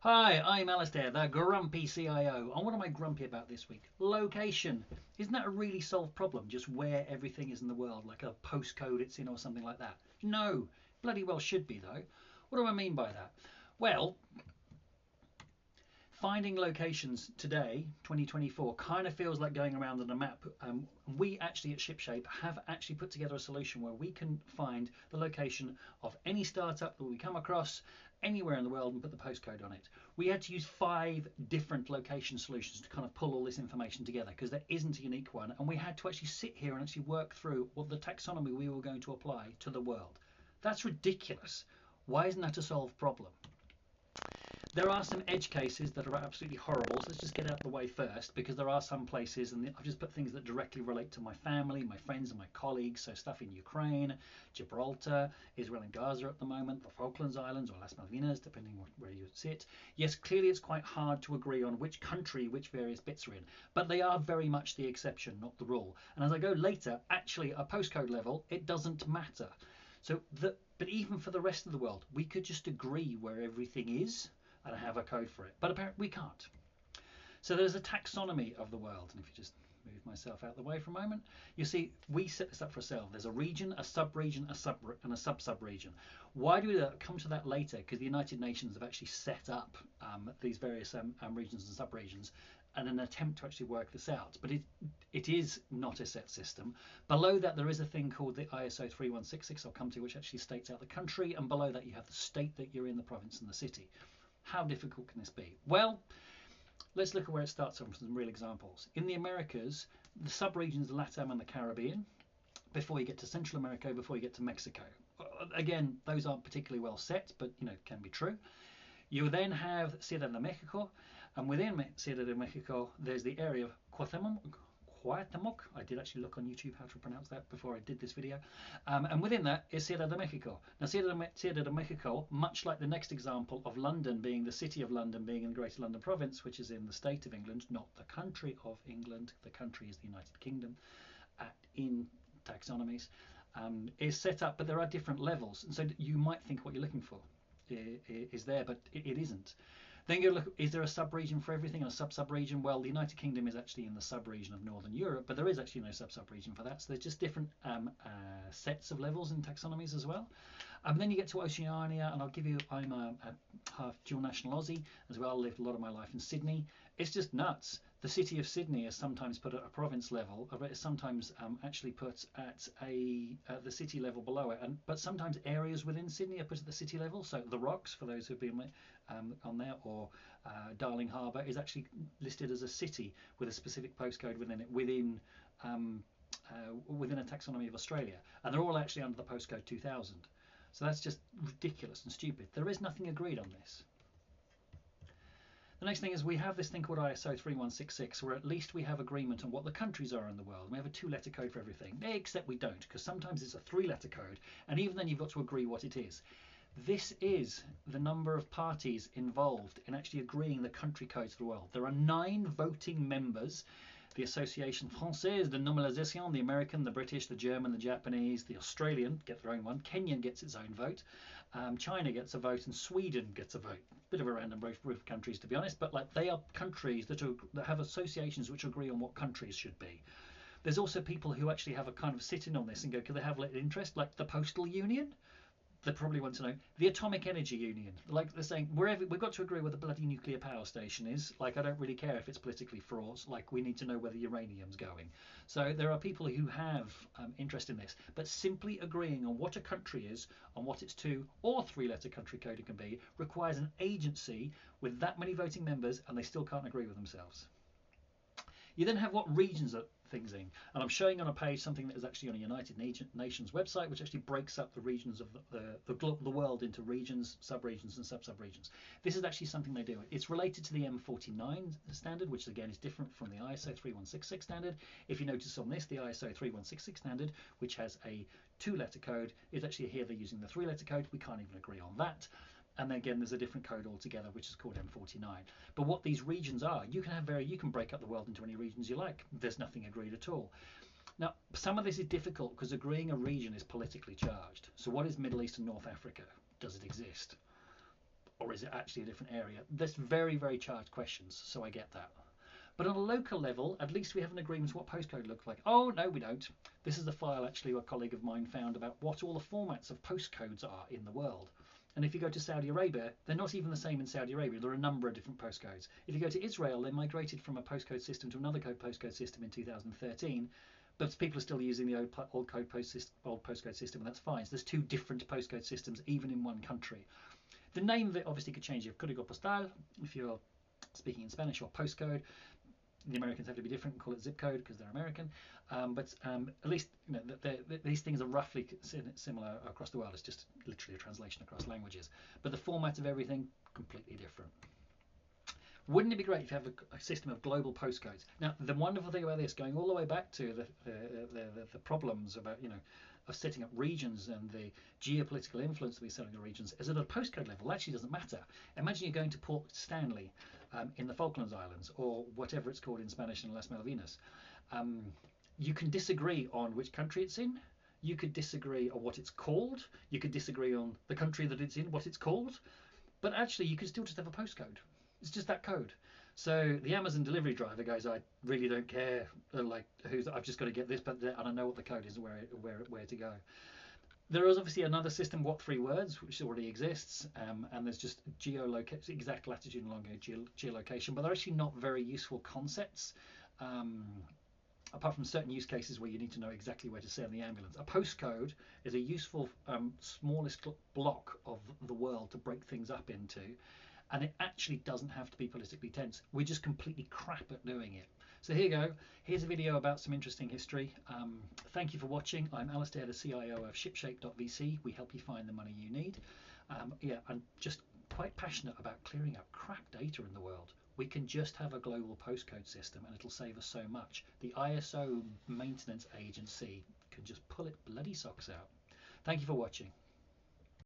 Hi, I'm Alistair, the GrumpyCIO. And what am I grumpy about this week? Location. Isn't that a really solved problem? Just where everything is in the world, like a postcode it's in or something like that? No, bloody well should be though. What do I mean by that? Well, finding locations today, 2024, kind of feels like going around on a map. We actually at ShipShape have actually put together a solution where we can find the location of any startup that we come across anywhere in the world and put the postcode on it. We had to use 5 different location solutions to kind of pull all this information together because there isn't a unique one. And we had to actually sit here and actually work through what the taxonomy we were going to apply to the world. That's ridiculous. Why isn't that a solved problem? There are some edge cases that are absolutely horrible, so let's just get out of the way first, because there are some places, and I've just put things that directly relate to my family, my friends and my colleagues, so stuff in Ukraine, Gibraltar, Israel and Gaza at the moment, the Falklands Islands or Las Malvinas, depending on where you sit. Yes, clearly it's quite hard to agree on which country which various bits are in, but they are very much the exception, not the rule. And as I go later, actually at a postcode level, it doesn't matter. But even for the rest of the world, we could just agree where everything is and have a code for it, but apparently we can't. So there's a taxonomy of the world, and if you just move myself out of the way for a moment, you see we set this up for ourselves. There's a region, a sub-region, and a sub-sub-region. Why do we come to that later? Because the United Nations have actually set up these various regions and sub-regions in an attempt to actually work this out, but it is not a set system. Below that there is a thing called the ISO 3166 I'll come to, which actually states out the country, and below that you have the state that you're in, the province and the city. How difficult can this be? Well, let's look at where it starts from some real examples. In the Americas, the sub-regions LATAM and the Caribbean, before you get to Central America, before you get to Mexico. Again, those aren't particularly well set, but can be true. You then have Ciudad de Mexico, and within Ciudad de Mexico, there's the area of Cuauhtémoc. I did actually look on YouTube how to pronounce that before I did this video. And within that is Ciudad de Mexico. Now, Ciudad de Mexico, much like the next example of London being the city of London being in the Greater London Province, which is in the state of England, not the country of England. The country is the United Kingdom in taxonomies, is set up, but there are different levels. And so you might think what you're looking for is there, but it isn't. Then you look, is there a sub-region for everything and a sub-sub-region? Well, the United Kingdom is actually in the sub-region of Northern Europe, but there is actually no sub-sub-region for that. So there's just different sets of levels in taxonomies as well. Then you get to Oceania, and I'll give you, I'm a half dual national Aussie as well. I lived a lot of my life in Sydney. It's just nuts. The city of Sydney is sometimes put at a province level, but it's sometimes actually put at the city level below it. But sometimes areas within Sydney are put at the city level. So the Rocks, for those who've been on there, or Darling Harbour is actually listed as a city with a specific postcode within it, within a taxonomy of Australia, and they're all actually under the postcode 2000. So that's just ridiculous and stupid. There is nothing agreed on this. The next thing is we have this thing called ISO 3166, where at least we have agreement on what the countries are in the world. We have a 2-letter code for everything, except we don't, because sometimes it's a 3-letter code, and even then you've got to agree what it is. This is the number of parties involved in actually agreeing the country codes of the world. There are 9 voting members. The Association Française de Normalisation, the American, the British, the German, the Japanese, the Australian get their own one, Kenyan gets its own vote, China gets a vote, and Sweden gets a vote. Bit of a random group of countries, to be honest, but like they are countries that have associations which agree on what countries should be. There's also people who actually have a kind of sit-in on this and go, can they have little interest, like the Postal Union? They probably want to know. The Atomic Energy Union, like they're saying, wherever we've got to agree where the bloody nuclear power station is. Like, I don't really care if it's politically fraught. Like, we need to know where the uranium's going. So there are people who have interest in this, but simply agreeing on what a country is, on what its 2 or 3-letter country code it can be, requires an agency with that many voting members, and they still can't agree with themselves. You then have what regions are things in, and I'm showing on a page something that is actually on a United Nations website, which actually breaks up the regions of the world into regions, sub-regions and sub-sub-regions. This is actually something they do. It's related to the M49 standard, which again is different from the ISO 3166 standard. If you notice on this, the ISO 3166 standard, which has a 2-letter code, is actually here they're using the 3-letter code. We can't even agree on that. And then again, there's a different code altogether, which is called M49. But what these regions are, you can break up the world into any regions you like. There's nothing agreed at all. Now, some of this is difficult because agreeing a region is politically charged. So what is Middle East and North Africa? Does it exist? or is it actually a different area? There's very, very charged questions, so I get that. But on a local level, at least we have an agreement what postcode looks like. Oh, no, we don't. This is the file actually a colleague of mine found about what all the formats of postcodes are in the world. And if you go to Saudi Arabia, they're not even the same in Saudi Arabia. There are a number of different postcodes. If you go to Israel, they migrated from a postcode system to another postcode system in 2013. But people are still using the old postcode system, and that's fine. So there's two different postcode systems, even in one country. The name of it obviously could change. You have código postal if you're speaking in Spanish, or postcode. The Americans have to be different and call it zip code because they're American. But at least these things are roughly similar across the world. It's just literally a translation across languages. But the format of everything, completely different. Wouldn't it be great if you have a system of global postcodes? Now, the wonderful thing about this, going all the way back to the problems about, of setting up regions and the geopolitical influence that we set on the regions, is at a postcode level, it actually doesn't matter. Imagine you're going to Port Stanley in the Falklands Islands, or whatever it's called in Spanish in Las Malvinas. You can disagree on which country it's in. You could disagree on what it's called. You could disagree on the country that it's in, what it's called. But actually, you could still just have a postcode. It's just that code. So the Amazon delivery driver goes, I really don't care, like I've just got to get this, but and I know what the code is and where to go. There is obviously another system, what 3 words, which already exists, and there's just geolocation, exact latitude and longitude geolocation, but they're actually not very useful concepts, apart from certain use cases where you need to know exactly where to send the ambulance. A postcode is a useful smallest block of the world to break things up into, and it actually doesn't have to be politically tense. We're just completely crap at doing it. So here you go. Here's a video about some interesting history. Thank you for watching. I'm Alistair, the CIO of shipshape.vc. We help you find the money you need. Yeah, I'm just quite passionate about clearing up crap data in the world. We can just have a global postcode system and it'll save us so much. The ISO maintenance agency can just pull it bloody socks out. Thank you for watching.